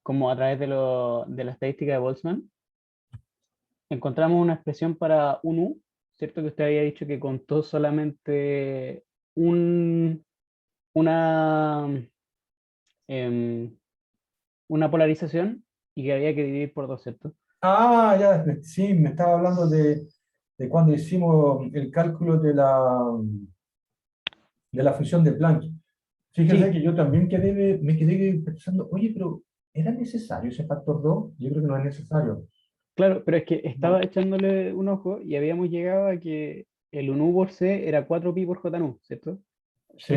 como a través de la estadística de Boltzmann, encontramos una expresión para un U, ¿cierto? Que usted había dicho que contó solamente un, una, em, una polarización y que había que dividir por dos, ¿cierto? Ah, ya, sí, me estaba hablando de cuando hicimos el cálculo de la función de Planck. Fíjese Sí, que yo también me quedé pensando, oye, pero ¿era necesario ese factor 2? Yo creo que no es necesario. claro, pero es que estaba No. echándole un ojo y habíamos llegado a que el 1U por C era 4pi por JNU, ¿cierto? Sí,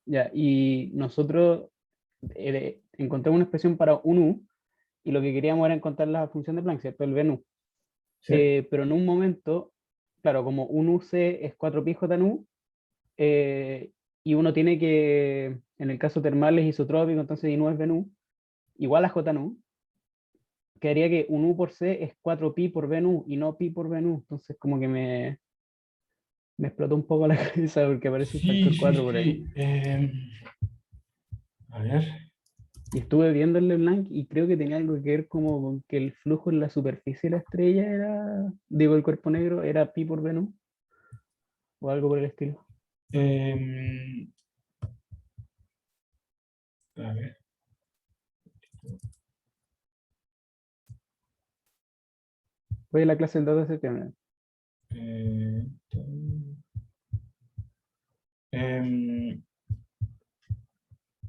Ya, y nosotros encontramos una expresión para un U y lo que queríamos era encontrar la función de Planck, ¿cierto? El VNU. sí. Pero en un momento, claro, como un UC es 4pi JNU, y uno tiene que, en el caso termal es isotrópico, entonces I nu es VNU, igual a JNU, quedaría que un U por C es 4pi por VNU y no pi por VNU. Entonces como que me explotó un poco la cabeza porque aparece el Sí, factor sí, 4 por ahí. sí. A ver. Y estuve viendo el LeBlanc y creo que tenía algo que ver como con que el flujo en la superficie de la estrella era, digo, el cuerpo negro era pi por Venus o algo por el estilo. Em, a ver, Voy a la clase del 2 de septiembre. eh, em,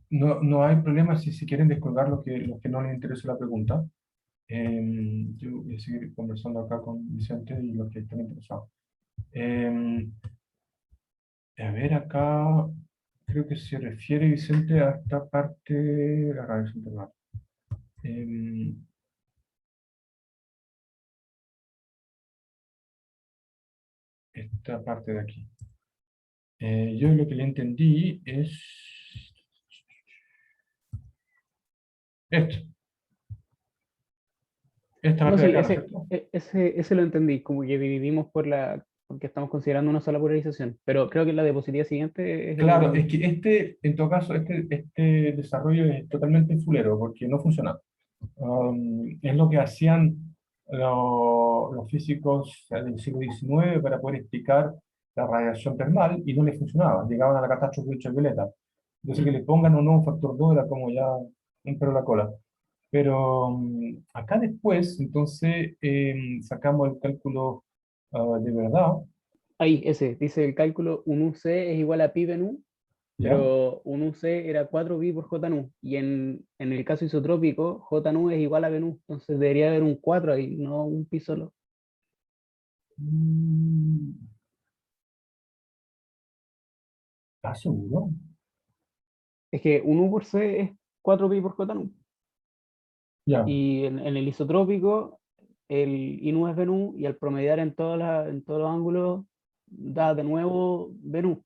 no, no hay problema si quieren descolgar los que no les interesa la pregunta. Yo voy a seguir conversando acá con Vicente y los que estén interesados. Em, a ver, acá creo que se refiere Vicente a esta parte de la radiación termal. Em, esta parte de aquí. Yo lo que le entendí es esto, esta No, parte de sí, acá, ¿no es cierto? ese lo entendí, como que dividimos porque estamos considerando una sola polarización, pero creo que la diapositiva siguiente es Claro, es el... que en todo caso, este desarrollo es totalmente fulero porque no funciona. Es lo que hacían los físicos del siglo XIX para poder explicar la radiación termal y no les funcionaba. Llegaban a la catástrofe ultravioleta. Entonces, que le pongan un nuevo factor 2 era como ya un pelo a la cola. Pero acá después, entonces, sacamos el cálculo de verdad, Ahí, ese, dice el cálculo, un UC es igual a pi Venus, ¿ya? pero un UC era 4 pi por J nu, y en el caso isotrópico, J nu es igual a Venus, entonces debería haber un 4 ahí, no un pi solo. Mm, ¿Estás seguro? Es que un U por C es 4 pi por J nu, Ya. y en el isotrópico, el I nu es Venus, y al promediar en todos los ángulos, da de nuevo Venus.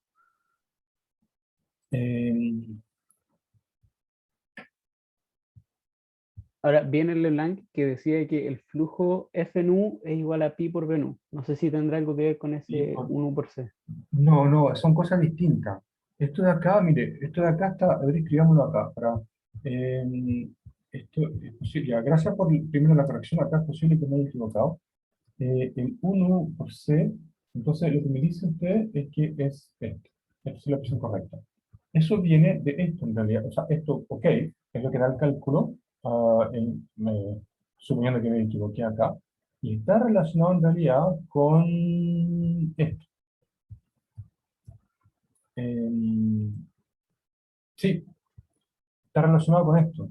Eh, Ahora viene el Leblanc que decía que el flujo F nu es igual a pi por V nu. No sé si tendrá algo que ver con y ese 1 por C. no, no, son cosas distintas. Esto de acá, mire, esto de acá está, a ver, escribámoslo acá. Esto es posible, ya, gracias por primero la corrección, acá es posible que me haya equivocado. El 1 por C, entonces lo que me dice usted es que es esto. Esta es la opción correcta. Eso viene de esto en realidad, o sea, esto, ok, es lo que da el cálculo, suponiendo que me equivoqué acá, y está relacionado en realidad con esto. Eh, sí, está relacionado con esto,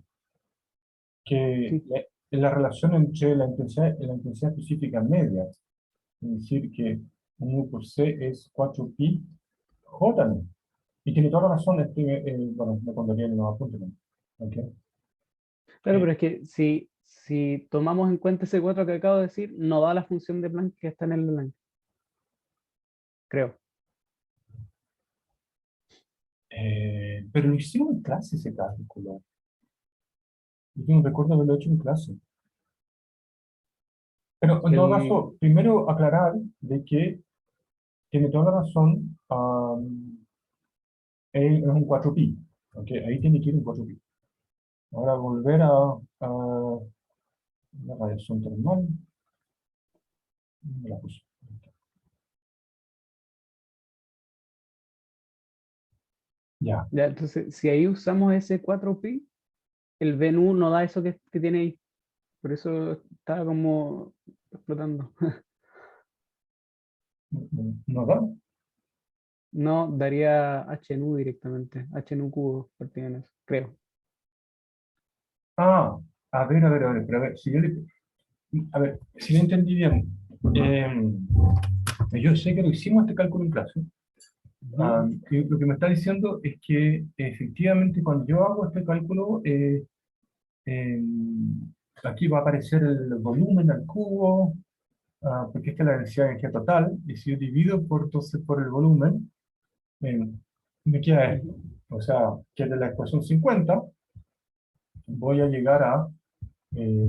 que Sí. la relación entre la intensidad específica media, es decir, que 1 por C es 4pi J, ¿no? Y tiene toda la razón, bueno, me contaría en los apuntes, ¿no? Ok. Claro, Eh, pero es que si tomamos en cuenta ese 4 que acabo de decir, no da la función de Planck que está en el Leblanc, creo. pero lo hicimos en clase ese cálculo. Yo no recuerdo haberlo hecho en clase. Pero en todo El, caso, primero aclarar de que tiene toda la razón, es un 4pi. Ok, ahí tiene que ir un 4pi. Ahora volver a la radiación termal. Me la puse. Ya. ya, entonces, si ahí usamos ese 4pi, el V nu no da eso que tiene ahí. Por eso está como explotando. ¿No da? No, daría H nu directamente. H nu cubo partido en eso, creo. Ah, pero a ver, a ver, si lo entendí bien, yo sé que lo hicimos este cálculo en clase. Ujú. Y lo que me está diciendo es que efectivamente cuando yo hago este cálculo, eh, aquí va a aparecer el volumen al cubo, porque esta es la densidad de energía total, y si yo divido entonces por el volumen, eh, me queda esto. Ujú. O sea, que de la ecuación 50 voy a llegar a... eh,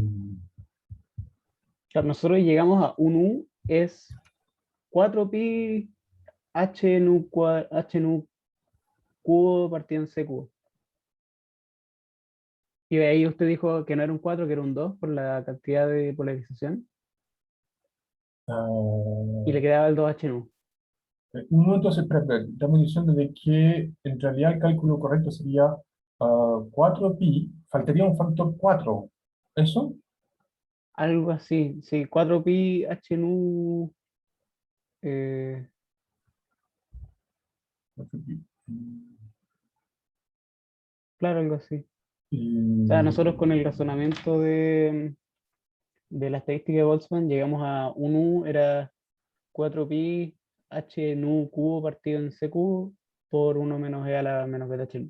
Claro, nosotros llegamos a un U es 4pi H nu cubo partido en C cubo. Y de ahí usted dijo que no era un 4 que era un 2 por la cantidad de polarización. Y le Ah, quedaba el 2H nu. uno, entonces, espera, estamos diciendo de que en realidad el cálculo correcto sería 4pi, faltaría un factor 4. ¿Eso? Algo así. Sí, 4pi H nu. eh, 4pi. claro, algo así. O sea, nosotros Y, con el razonamiento de la estadística de Boltzmann llegamos a un U era 4pi H nu cubo partido en C cubo por uno menos E a la menos beta H nu.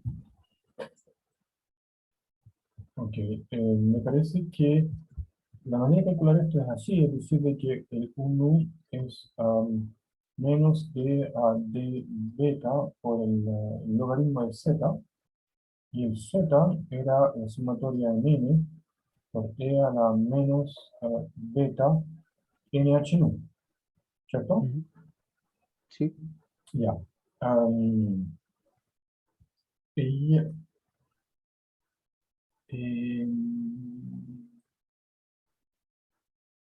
ok, me parece que la manera de calcular esto es así, es decir, de que el 1 es menos de beta por el logaritmo de z, y el z era la sumatoria en n por e a la menos beta nh nu, ¿cierto? Ujú. Sí. Ya. Am, y, em,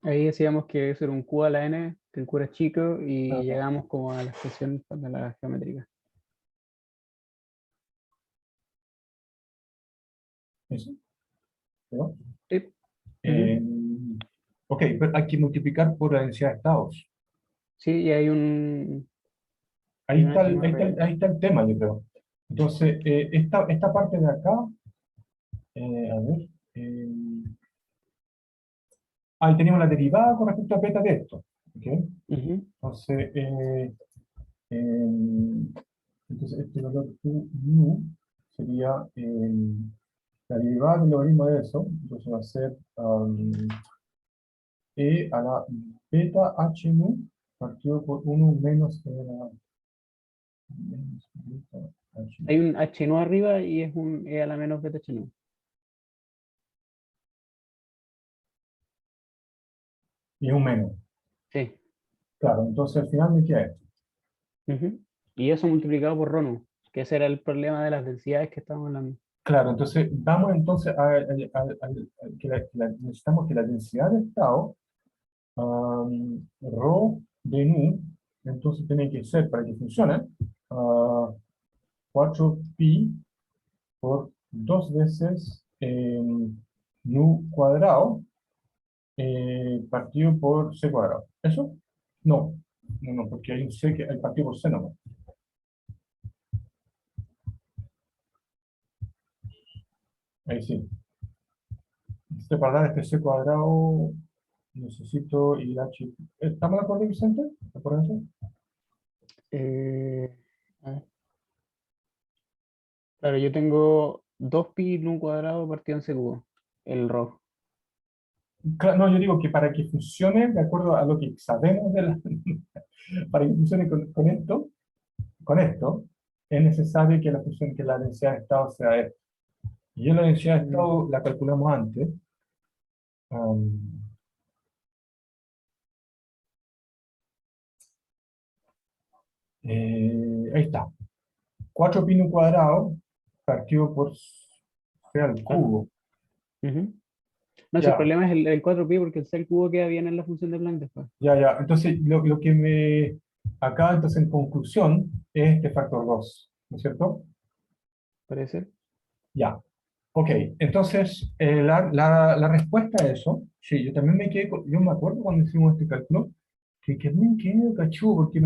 Ahí decíamos que eso era un Q a la N, que el Q era chico, y ah, llegamos como a la expresión de la geométrica. eso, ¿no? Sí. Ujú. Em, ok, pero hay que multiplicar por la densidad de estados. Sí, y hay un H más arriba. Ahí está el tema, yo creo. Entonces, esta parte de acá, a ver, eh, ahí tenemos la derivada con respecto a beta de esto. ¿Ok? Ujú. Entonces, eh, entonces este valor Q nu sería la derivada del logaritmo de eso. Entonces va a ser e a la beta h nu partido por uno menos e a la menos beta h nu. Hay un H no arriba y es un E a la menos beta H no. Y es un menos. Sí. Claro, entonces al final me queda esto. Ujú. Y eso multiplicado por Rono, que ese era el problema de las densidades que estábamos hablando. Claro, entonces vamos entonces necesitamos que la densidad de estado, rho de nu, entonces tiene que ser, para que funcione, 4pi por dos veces nu cuadrado partido por c cuadrado. ¿Eso? No, no, porque hay un c que hay partido por c nomás. Ahí sí. Entonces, para dar este c cuadrado, necesito ir h. ¿Estamos de acuerdo, Vicente? ¿De acuerdo eso? Eh, a ver. Claro, yo tengo 2pi en un cuadrado partido en C cubo, el rojo. Claro, no, yo digo que para que funcione, de acuerdo a lo que sabemos para que funcione con esto, es necesario que la función, que la densidad de estado sea esta. Y yo la densidad de Mm, estado la calculamos antes. am, ahí está. 4 pi un cuadrado partido por c al claro. cubo. Ujú. No, si el Ya, problema es el 4pi porque el C cubo queda bien en la función de Planck después, ya, ya. Entonces, lo que me... Acá, entonces, en conclusión, es este factor 2, ¿no es cierto? parece. Ya. Ok, entonces, la respuesta a eso, sí, yo también me quedé, yo me acuerdo cuando hicimos este cálculo, que me quedé cachudo, porque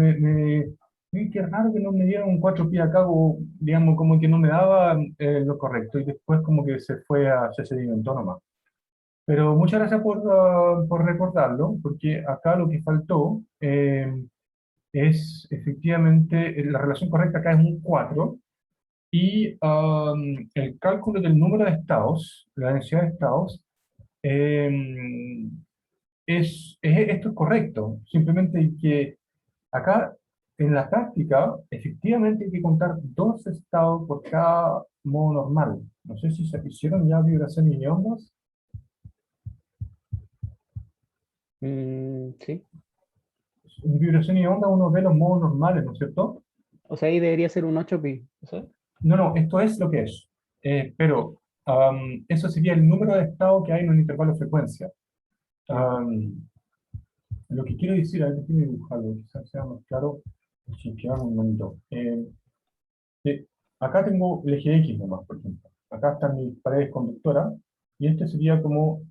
qué raro que no me dieron un 4 pi acá, o, digamos, como que no me daba lo correcto, y después como que se sedimentó nomás. Pero muchas gracias por recordarlo, porque acá lo que faltó es efectivamente, la relación correcta acá es un 4 y el cálculo del número de estados, la densidad de estados, em, esto es correcto. Simplemente hay que, acá en la práctica, efectivamente hay que contar dos estados por cada modo normal. No sé si se hicieron ya vibraciones y ondas. Sí. En vibración y onda uno ve los modos normales, ¿no es cierto? O sea, ahí debería ser un 8pi. ¿Sí? No, no, esto es lo que es. Pero Eso sería el número de estados que hay en un intervalo de frecuencia. Lo que quiero decir, a ver, déjame dibujarlo, quizás sea más claro, si quedamos un momento. Eh, Acá tengo el eje X nomás, por ejemplo. Acá están mis paredes conductoras, y este sería como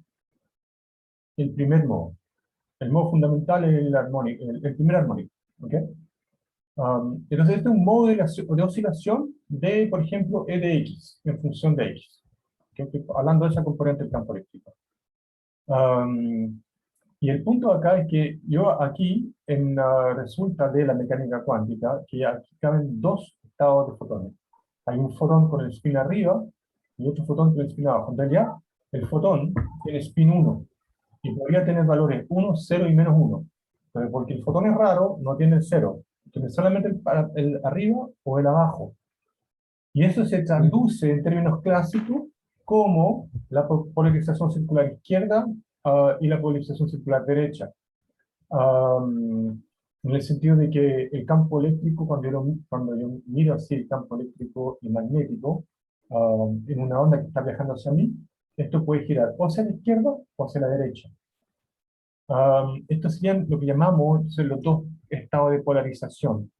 el primer modo. El modo fundamental es el armónico, el primer armónico. ¿Ok? Entonces, este es un modo de oscilación de, por ejemplo, E de X, en función de X. ¿Ok? Estoy hablando de esa componente del campo eléctrico. Y el punto acá es que yo aquí, en resulta de la mecánica cuántica, que aquí caben dos estados de fotones. Hay un fotón con el spin arriba y otro fotón con el spin abajo. En realidad, el fotón tiene spin 1 y podría tener valores 1, 0 y menos 1. Pero porque el fotón es raro, no tiene el 0. Tiene solamente el arriba o el abajo. Y eso se traduce en términos clásicos como la polarización circular izquierda y la polarización circular derecha. En el sentido de que el campo eléctrico, cuando yo miro así el campo eléctrico y magnético, en una onda que está viajando hacia mí, esto puede girar o hacia la izquierda o hacia la derecha. Estos serían lo que llamamos los dos estados de polarización.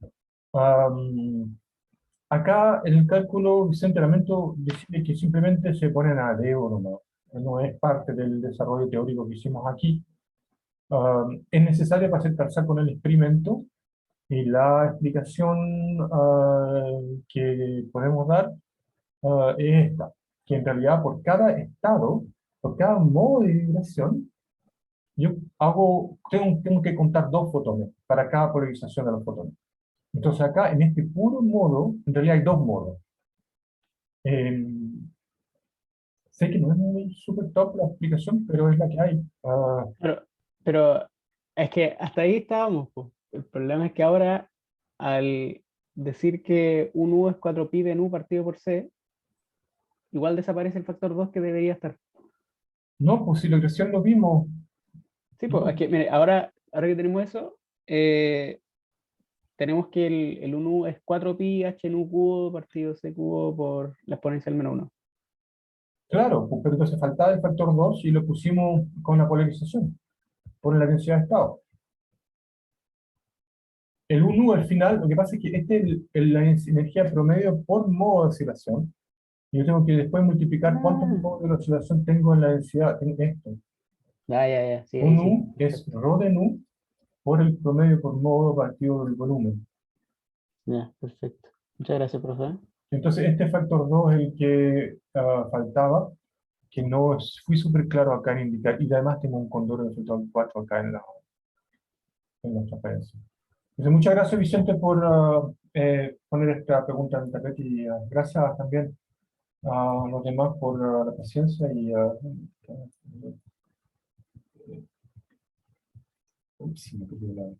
Acá en el cálculo, Vicente Lamento decide que simplemente se ponen a dedo nomás. No es parte del desarrollo teórico que hicimos aquí. Es necesario para hacer calzar con el experimento y la explicación que podemos dar es esta, que en realidad por cada estado, por cada modo de vibración, yo tengo que contar dos fotones para cada polarización de los fotones. Entonces acá, en este puro modo, en realidad hay dos modos. Eh, Sé que no es muy super top la explicación, pero es la que hay. Pero es que hasta ahí estábamos, po. El problema es que ahora, al decir que un U es 4pi de nu partido por C, igual desaparece el factor 2 que debería estar. No, pues si lo que recién lo vimos. Sí, pues es que, mire, ahora que tenemos eso, eh, tenemos que el 1 es 4pi h nu cubo partido c cubo por la exponencial menos 1. Claro, pues, pero entonces faltaba el factor 2 y lo pusimos con la polarización, por la densidad de estado. El 1 al final, lo que pasa es que este es la energía promedio por modo de oscilación. Y yo tengo que después multiplicar cuántos Ah, modos de oscilación tengo en la densidad. En esto. ya, sí, Un ahí sí. U es ρ de nu por el promedio por modo partido del volumen. Ya, perfecto. Muchas gracias, profe. Entonces, este factor 2 es el que faltaba, que no fui súper claro acá en indicar. Y además tengo un condoro de factor 4 acá en la transparencia. Entonces, muchas gracias, Vicente, por poner esta pregunta en internet y gracias también a los demás por la paciencia y ups, sí, me perdió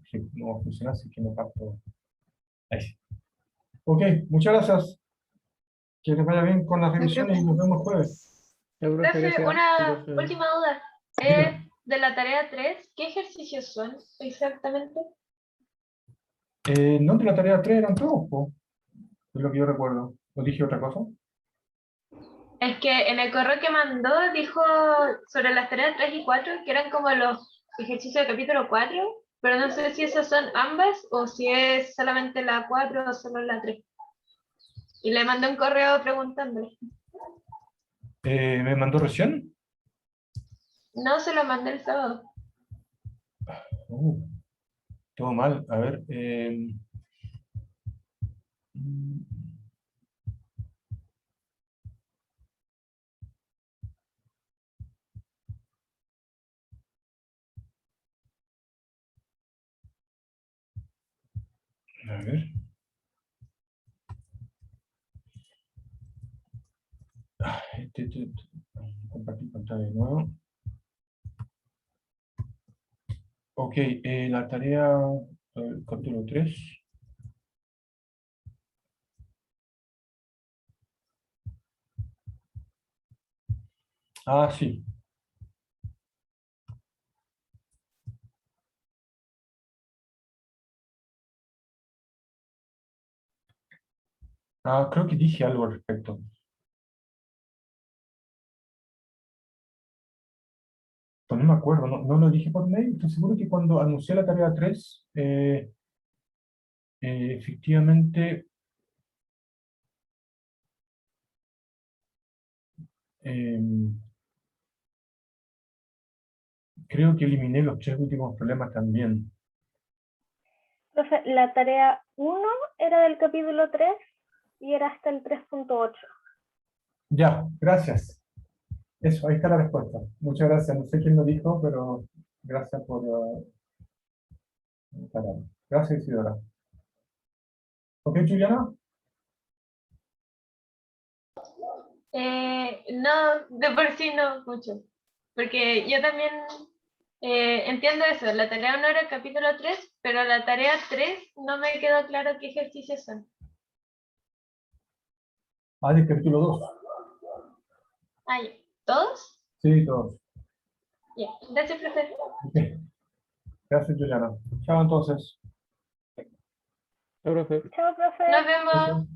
sí, no va a funcionar, así que no capto. Ahí sí. Ok, muchas gracias. Que les vaya bien con las Sí, revisiones y profe. nos vemos el jueves. Ya, profe, Profe, gracias. una Profe. última duda. Dígame. De la tarea 3, ¿qué ejercicios son exactamente? No, de la tarea 3 eran todos, po, es lo que yo recuerdo. ¿O dije otra cosa? Es que en el correo que mandó dijo sobre las tareas 3 y 4 que eran como los ejercicios del capítulo 4, pero no sé si esas son ambas o si es solamente la 4 o solo la 3. Y le mandé un correo preguntándole. ¿Me mandó recién? No se lo mandé el sábado. Uh, Todo mal. A ver. A ver. Compartir pantalla de nuevo. Ok, la tarea, capítulo 3. Ah, sí. Creo que dije algo al respecto. No me acuerdo, no lo dije por mail. Estoy seguro que cuando anuncié la tarea 3, efectivamente, em, creo que eliminé los 3 últimos problemas también. Profe, la tarea 1 era del capítulo 3 y era hasta el 3.8. Ya, gracias. Eso, ahí está la respuesta. Muchas gracias. No sé quién lo dijo, pero gracias por aclarar. Gracias, Isidora. ¿Ok, Juliana? No, de por sí no mucho. Porque yo también entiendo eso. La tarea 1 era el capítulo 3, pero la tarea 3 no me quedó claro qué ejercicios son. Ah, del capítulo 2. Ah, ya. ¿Todos? Sí, todos. Ya. Gracias, profesor. Ok. Gracias, Juliana. Chao, entonces. Chao, profe. Chao, profe. Nos vemos.